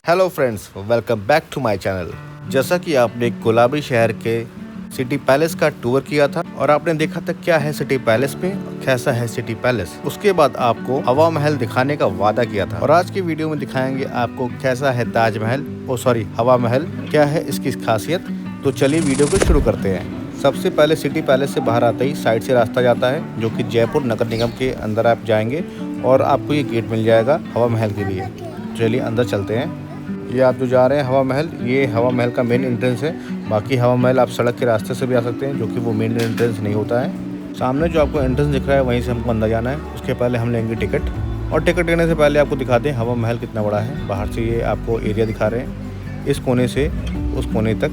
Hello friends, welcome back to my channel. जैसा कि आपने गुलाबी शहर के सिटी पैलेस का टूर किया था और आपने देखा था क्या है सिटी पैलेस में, कैसा है सिटी पैलेस। उसके बाद आपको हवा महल दिखाने का वादा किया था और आज की वीडियो में दिखाएंगे आपको कैसा है ताजमहल, हवा महल, क्या है इसकी खासियत। तो चलिए वीडियो को शुरू करते हैं। सबसे पहले सिटी पैलेस से बाहर आते ही साइड से रास्ता जाता है जो कि जयपुर नगर निगम के अंदर आप जाएंगे और आपको ये गेट मिल जाएगा हवा महल के लिए। चलिए अंदर चलते हैं। ये आप जो जा रहे हैं हवा महल, ये हवा महल का मेन एंट्रेंस है। बाकी हवा महल आप सड़क के रास्ते से भी आ सकते हैं जो कि वो मेन एंट्रेंस नहीं होता है। सामने जो आपको एंट्रेंस दिख रहा है वहीं से हमको अंदर जाना है। उसके पहले हम लेंगे टिकट और टिकट लेने से पहले आपको दिखाते हैं हवा महल कितना बड़ा है। बाहर से ये आपको एरिया दिखा रहे हैं, इस कोने से उस कोने तक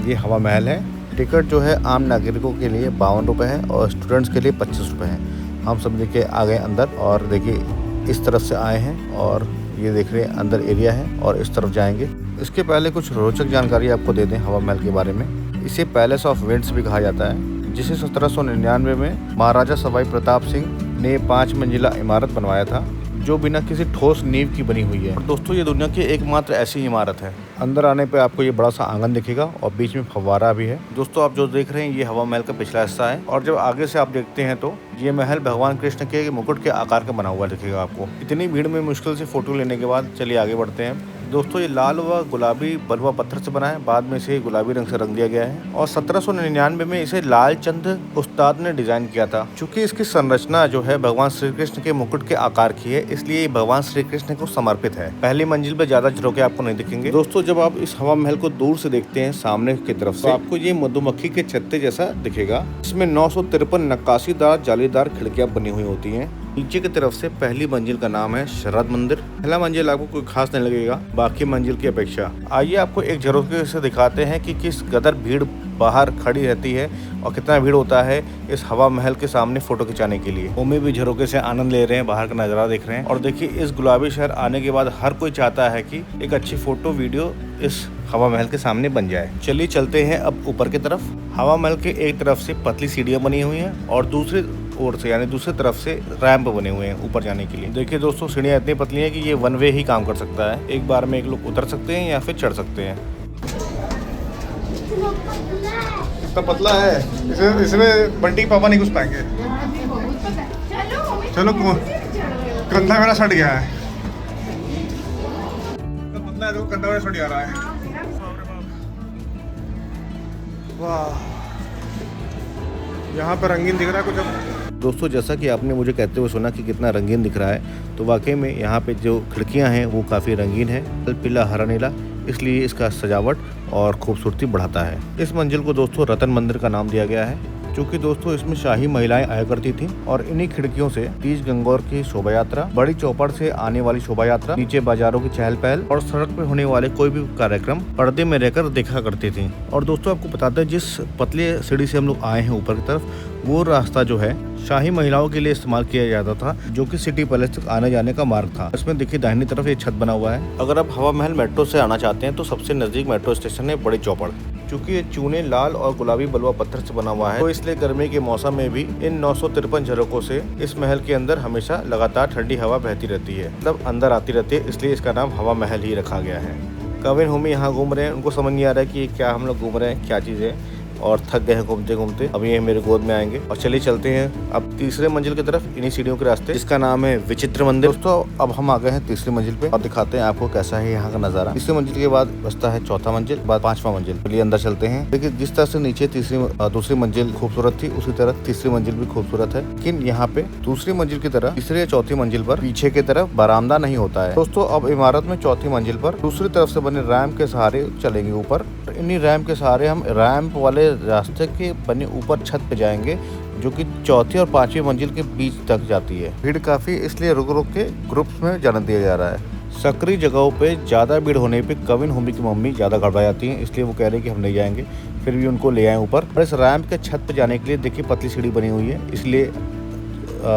ये हवा महल है। टिकट जो है आम नागरिकों के लिए 52 रुपये है और स्टूडेंट्स के लिए 25 रुपये है। हम सब लेके आ गए अंदर और देखिए इस तरफ से आए हैं और ये देख रहे हैं अंदर एरिया है और इस तरफ जाएंगे। इसके पहले कुछ रोचक जानकारी आपको दे दें हवा महल के बारे में। इसे पैलेस ऑफ विंड्स भी कहा जाता है, जिसे 1799 में महाराजा सवाई प्रताप सिंह ने 5 मंजिला इमारत बनवाया था जो बिना किसी ठोस नींव की बनी हुई है। और दोस्तों ये दुनिया की एकमात्र ऐसी इमारत है। अंदर आने पे आपको ये बड़ा सा आंगन दिखेगा और बीच में फव्वारा भी है। दोस्तों आप जो देख रहे हैं ये हवा महल का पिछला हिस्सा है और जब आगे से आप देखते हैं तो ये महल भगवान कृष्ण के मुकुट के आकार का बना हुआ दिखेगा आपको। इतनी भीड़ में मुश्किल से फोटो लेने के बाद चलिए आगे बढ़ते हैं। दोस्तों ये लाल व गुलाबी बलुआ पत्थर से बना है, बाद में इसे गुलाबी रंग से रंग दिया गया है और 1799 में इसे लाल चंद उस्ताद ने डिजाइन किया था। चूंकि इसकी संरचना जो है भगवान श्री कृष्ण के मुकुट के आकार की है, इसलिए ये भगवान श्री कृष्ण को समर्पित है। पहली मंजिल पे ज्यादा झरोखे आपको नहीं दिखेंगे। दोस्तों जब आप इस हवा महल को दूर से देखते हैं सामने की तरफ से, तो आपको ये मधुमक्खी के छत्ते जैसा दिखेगा। इसमें 953 नक्काशीदार जालीदार खिड़कियां बनी हुई होती हैं। नीचे की तरफ से पहली मंजिल का नाम है शरद मंदिर। पहला मंजिल आपको कोई खास नहीं लगेगा बाकी मंजिल की अपेक्षा। आइए आपको एक झरोखे से दिखाते हैं कि किस कदर भीड़ बाहर खड़ी रहती है और कितना भीड़ होता है इस हवा महल के सामने फोटो खिंचाने के लिए। ओमी भी झरोखे से आनंद ले रहे हैं, बाहर का नज़ारा देख रहे हैं। और देखिए इस गुलाबी शहर आने के बाद हर कोई चाहता है कि एक अच्छी फोटो वीडियो इस हवा महल के सामने बन जाए। चलिए चलते हैं अब ऊपर की तरफ। हवा महल के एक तरफ से पतली सीढ़ियाँ बनी हुई हैं और दूसरी ओर से यानी दूसरी तरफ से रैंप बने हुए हैं ऊपर जाने के लिए। देखिए दोस्तों सीढ़ियाँ इतनी पतली हैं कि ये वन वे ही काम कर सकता है। एक बार में एक लोग उतर सकते हैं या फिर चढ़ सकते हैं। इतना पतला है, इसमें बंटी के पापा नहीं घुस पाएंगे। चलो कंधा मेरा सट गया है, पतला है तो कंधा मेरा सट जा रहा है। वाह, यहाँ पर रंगीन दिख रहा है कुछ। अब दोस्तों जैसा कि आपने मुझे कहते हुए सुना कि कितना रंगीन दिख रहा है, तो वाकई में यहाँ पे जो खिड़कियाँ हैं वो काफ़ी रंगीन है, पीला हरा नीला, इसलिए इसका सजावट और खूबसूरती बढ़ाता है। इस मंजिल को दोस्तों रतन मंदिर का नाम दिया गया है क्योंकि दोस्तों इसमें शाही महिलाएं आया करती थीं और इन्हीं खिड़कियों से तीज गंगौर की शोभा यात्रा, बड़ी चौपड़ से आने वाली शोभा यात्रा, नीचे बाजारों की चहल पहल और सड़क पे होने वाले कोई भी कार्यक्रम पर्दे में रहकर देखा करती थी। और दोस्तों आपको बताते हैं जिस पतले सीढ़ी से हम लोग आए हैं ऊपर की तरफ, वो रास्ता जो है शाही महिलाओं के लिए इस्तेमाल किया जाता था जो कि सिटी पैलेस तक आने जाने का मार्ग था। इसमें देखिए दाहिनी तरफ ये छत बना हुआ है। अगर आप हवा महल मेट्रो से आना चाहते हैं तो सबसे नजदीक मेट्रो स्टेशन है बड़ी चौपड़। चूंकि ये चूने लाल और गुलाबी बलुआ पत्थर से बना हुआ है तो इसलिए गर्मी के मौसम में भी इन 953 झरोकों से इस महल के अंदर हमेशा लगातार ठंडी हवा बहती रहती है, मतलब अंदर आती रहती है, इसलिए इसका नाम हवा महल ही रखा गया है। कविन होमी यहाँ घूम रहे हैं, उनको समझ नहीं आ रहा है कि क्या हम लोग घूम रहे हैं, क्या चीज़ है, और थक गए हैं घूमते घूमते। अब ये मेरे गोद में आएंगे और चलिए चलते हैं अब तीसरे मंजिल की तरफ इन्हीं सीढ़ियों के रास्ते, जिसका नाम है विचित्र मंदिर। दोस्तों अब हम आ गए हैं तीसरी मंजिल पे और दिखाते हैं आपको कैसा है यहाँ का नजारा। तीसरी मंजिल के बाद बसता है चौथा मंजिल, बाद 5वां मंजिल। चलिए अंदर चलते हैं। देखिए जिस तरह से नीचे दूसरी मंजिल खूबसूरत थी, उसी तरह तीसरी मंजिल भी खूबसूरत है, लेकिन यहाँ पे दूसरी मंजिल की तरह तीसरी या चौथी मंजिल पर पीछे की तरफ बरामदा नहीं होता है। दोस्तों अब इमारत में चौथी मंजिल पर दूसरी तरफ से बने रैंप के सहारे चलेंगे ऊपर। इन्हीं रैंप के सहारे हम रैंप वाले रास्ते के बने ऊपर छत पे जाएंगे जो कि चौथी और 5वीं मंजिल के बीच तक जाती है। भीड़ काफी इसलिए रुक रुक के ग्रुप्स में जाने दिया जा रहा है। सक्रिय जगहों पे ज्यादा भीड़ होने पे कविन होमी की मम्मी ज्यादा घबरा जाती हैं, इसलिए वो कह रहे हैं कि हम नहीं जाएंगे, फिर भी उनको ले आए ऊपर। और इस रैंप के छत पे जाने के लिए देखिए पतली सीढ़ी बनी हुई है, इसलिए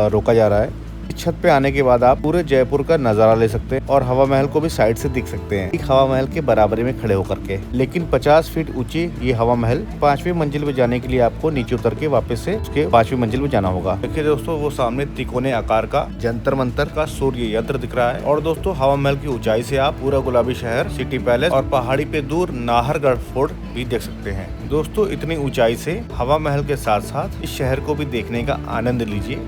रोका जा रहा है। छत पे आने के बाद आप पूरे जयपुर का नजारा ले सकते हैं और हवा महल को भी साइड से दिख सकते हैं, एक हवा महल के बराबरी में खड़े होकर के। लेकिन 50 फीट ऊंची ये हवा महल 5वीं मंजिल पे जाने के लिए आपको नीचे उतर के वापस से उसके 5वीं मंजिल पे जाना होगा। देखिए दोस्तों, वो सामने तिकोने आकार का जंतर मंतर का सूर्य यंत्र दिख रहा है। और दोस्तों, हवा महल की ऊंचाई से आप पूरा गुलाबी शहर, सिटी पैलेस और पहाड़ी पे दूर नाहरगढ़ फोर्ट भी देख सकते हैं। दोस्तों, इतनी ऊंचाई से हवा महल के साथ साथ इस शहर को भी देखने का आनंद लीजिए।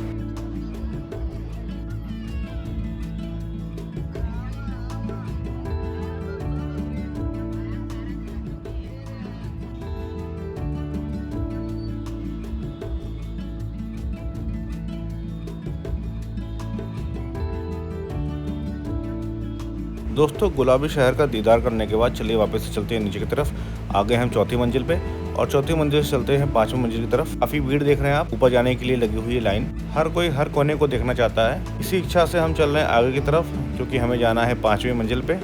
दोस्तों, गुलाबी शहर का दीदार करने के बाद चलिए वापस से चलते हैं नीचे की तरफ। आ गए हम 4थी मंजिल पे और 4थी मंजिल से चलते हैं 5वीं मंजिल की तरफ। काफी भीड़ देख रहे हैं आप, ऊपर जाने के लिए लगी हुई है लाइन। हर कोई हर कोने को देखना चाहता है। इसी इच्छा से हम चल रहे हैं आगे की तरफ, क्योंकि हमें जाना है 5वीं मंजिल पे,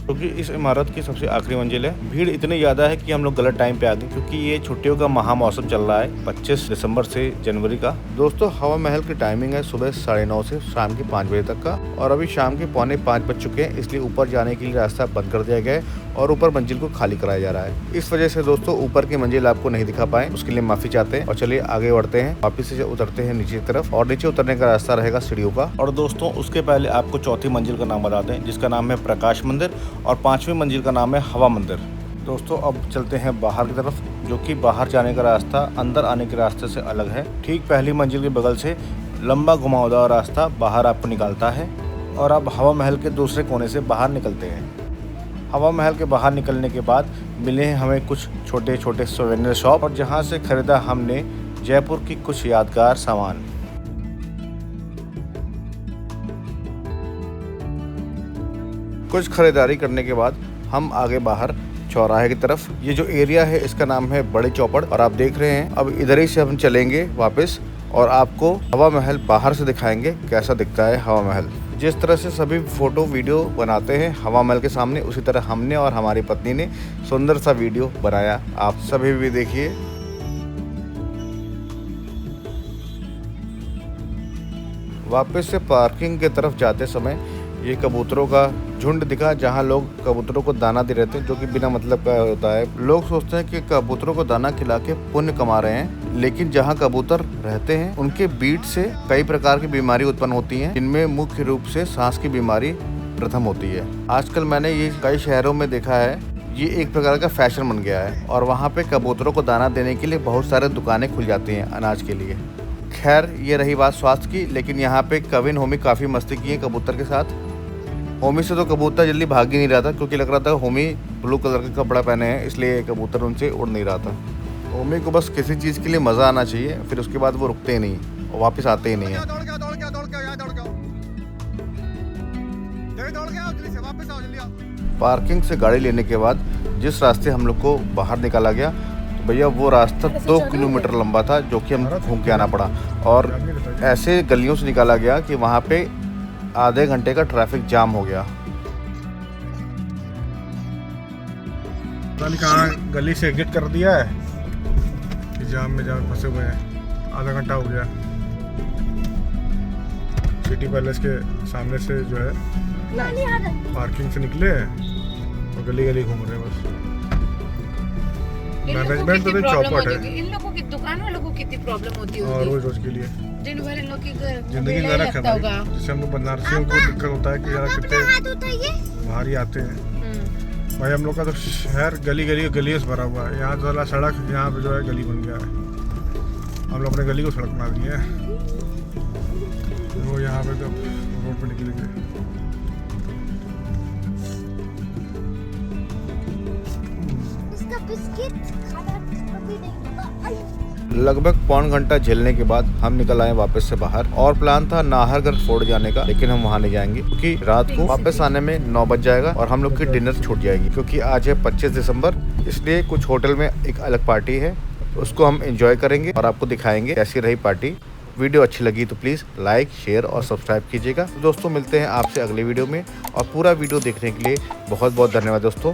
क्योंकि इस इमारत की सबसे आखिरी मंजिल है। भीड़ इतनी ज़्यादा है कि हम लोग गलत टाइम पे आ गए, क्योंकि ये छुट्टियों का महा मौसम चल रहा है 25 दिसंबर से जनवरी का। दोस्तों, हवा महल की टाइमिंग है सुबह 9:30 से शाम के 5 बजे तक का, और अभी शाम के 4:45 बज चुके हैं, इसलिए ऊपर जाने के लिए रास्ता बंद कर दिया गया है और ऊपर मंजिल को खाली कराया जा रहा है। इस वजह से दोस्तों ऊपर की मंजिल आपको नहीं दिखा पाए, उसके लिए माफी चाहते हैं। और चलिए आगे बढ़ते हैं, वापिस से उतरते हैं नीचे की तरफ, और नीचे उतरने का रास्ता रहेगा सीढ़ियों का। और दोस्तों, उसके पहले आपको 4थी मंजिल का नाम बताते हैं, जिसका नाम है प्रकाश मंदिर, और 5वीं मंजिल का नाम है हवा मंदिर। दोस्तों, अब चलते हैं बाहर की तरफ, जो कि बाहर जाने का रास्ता अंदर आने के रास्ते से अलग है। ठीक पहली मंजिल के बगल से लंबा घुमावदार रास्ता बाहर आपको निकालता है, और अब हवा महल के दूसरे कोने से बाहर निकलते हैं। हवा महल के बाहर निकलने के बाद मिले हैं हमें कुछ छोटे छोटे सोवेनियर शॉप, और जहां से खरीदा हमने जयपुर की कुछ यादगार सामान। कुछ खरीदारी करने के बाद हम आगे बाहर चौराहे की तरफ। ये जो एरिया है इसका नाम है बड़े चौपड़, और आप देख रहे हैं अब इधर ही से हम चलेंगे वापस, और आपको हवा महल बाहर से दिखाएंगे कैसा दिखता है हवा महल। जिस तरह से सभी फोटो वीडियो बनाते हैं हवा महल के सामने, उसी तरह हमने और हमारी पत्नी ने सुंदर सा वीडियो बनाया, आप सभी भी देखिए। वापस से पार्किंग की तरफ जाते समय ये कबूतरों का झुंड दिखा, जहाँ लोग कबूतरों को दाना दे रहे थे, जो कि बिना मतलब का होता है। लोग सोचते हैं कि कबूतरों को दाना खिला के पुण्य कमा रहे हैं, लेकिन जहाँ कबूतर रहते हैं उनके बीट से कई प्रकार की बीमारी उत्पन्न होती हैं, जिनमें मुख्य रूप से सांस की बीमारी प्रथम होती है। आजकल मैंने ये कई शहरों में देखा है, ये एक प्रकार का फैशन बन गया है, और वहाँ पे कबूतरों को दाना देने के लिए बहुत सारे दुकानें खुल जाती हैं अनाज के लिए। खैर, ये रही बात स्वास्थ्य की, लेकिन यहाँ पे कविन होमी काफ़ी मस्ती की है कबूतर के साथ। होमी से तो कबूतर जल्दी भाग ही नहीं रहा था, क्योंकि लग रहा था होमी ब्लू कलर का कपड़ा पहने हैं, इसलिए कबूतर उनसे उड़ नहीं रहा था। होमी को बस किसी चीज़ के लिए मज़ा आना चाहिए, फिर उसके बाद वो रुकते ही नहीं और वापस आते ही नहीं है। पार्किंग से गाड़ी लेने के बाद जिस रास्ते हम लोग को बाहर निकाला गया, तो भैया वो रास्ता 2 किलोमीटर लंबा था, जो कि हम घूम के आना पड़ा, और ऐसे गलियों से निकाला गया कि वहाँ पे आधे घंटे का ट्रैफिक जाम हो गया। कहाँ गली से एग्जिट कर दिया है, जाम में फंसे हुए हैं, आधा घंटा हो गया। सिटी पैलेस के सामने से जो है पार्किंग से निकले और गली गली घूम रहे हैं बस। मैनेजमेंट तो चौपट है, इन लोगों की दुकान वालों को कितनी प्रॉब्लम होती और होगी रोज के लिए दिन भर इन लोग की जिंदगी ज़रा खराब है। जैसे हम लोग बनारसियों को दिक्कत होता है कि ज़रा कितने बाहर ही आते हैं भाई। हम लोग का तो शहर गली से भरा हुआ है, यहाँ वाला सड़क यहाँ पे जो है गली बन गया है। हम लोग अपने गली को सड़क बना दिए हैं, वो यहाँ पे तो रोड पे निकलेंगे। लगभग पौन घंटा झेलने के बाद हम निकल आए वापस से बाहर, और प्लान था नाहरगढ़ फोर्ट जाने का, लेकिन हम वहां नहीं जाएंगे, क्योंकि रात को वापस आने में 9 बज जाएगा और हम लोग की डिनर छूट जाएगी, क्योंकि आज है 25 दिसंबर। इसलिए कुछ होटल में एक अलग पार्टी है, उसको हम एंजॉय करेंगे और आपको दिखाएंगे कैसी रही पार्टी। वीडियो अच्छी लगी तो प्लीज़ लाइक, शेयर और सब्सक्राइब कीजिएगा। तो दोस्तों, मिलते हैं आपसे अगले वीडियो में, और पूरा वीडियो देखने के लिए बहुत बहुत धन्यवाद दोस्तों।